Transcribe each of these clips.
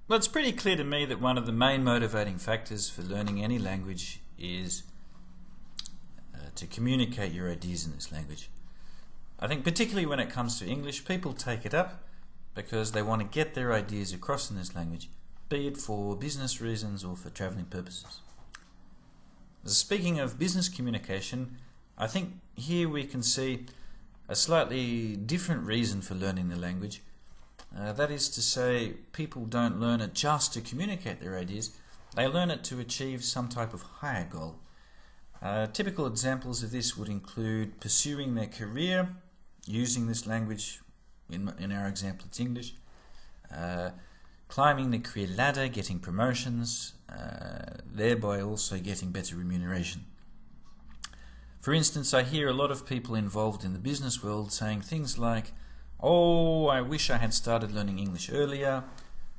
Well, it's pretty clear to me that one of the main motivating factors for learning any language is to communicate your ideas in this language. I think particularly when it comes to English, people take it up because they want to get their ideas across in this language, be it for business reasons or for travelling purposes. Speaking of business communication, I think here we can see a slightly different reason for learning the language. That is to say, people don't learn it just to communicate their ideas, they learn it to achieve some type of higher goal. Typical examples of this would include pursuing their career, using this language, in our example it's English, climbing the career ladder, getting promotions, thereby also getting better remuneration. For instance, I hear a lot of people involved in the business world saying things like, "Oh, I wish I had started learning English earlier,"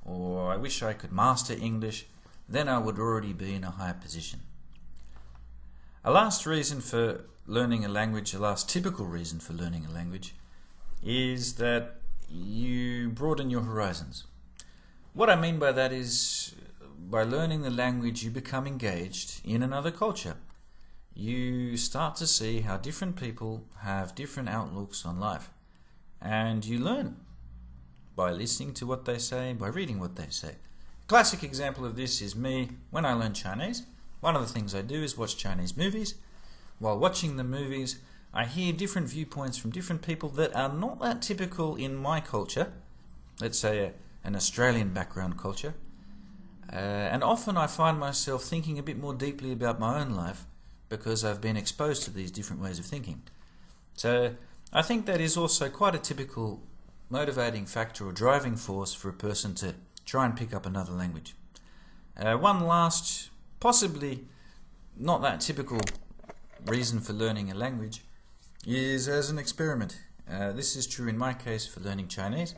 or "I wish I could master English, then I would already be in a higher position." A last reason for learning a language, a last typical reason for learning a language, is that you broaden your horizons. What I mean by that is, by learning the language you become engaged in another culture. You start to see how different people have different outlooks on life. And you learn by listening to what they say, by reading what they say. Classic example of this is me when I learn Chinese. One of the things I do is watch Chinese movies. While watching the movies, I hear different viewpoints from different people that are not that typical in my culture. Let's say an Australian background culture. And often I find myself thinking a bit more deeply about my own life because I've been exposed to these different ways of thinking. So I think that is also quite a typical motivating factor or driving force for a person to try and pick up another language. One last, possibly not that typical reason for learning a language is as an experiment. This is true in my case for learning Chinese.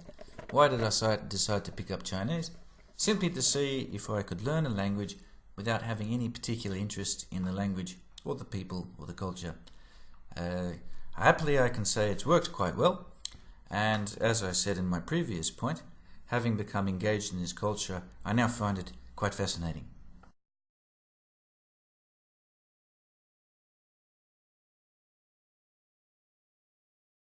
Why did I decide to pick up Chinese? Simply to see if I could learn a language without having any particular interest in the language or the people or the culture. Happily, I can say it's worked quite well, and as I said in my previous point, having become engaged in this culture, I now find it quite fascinating.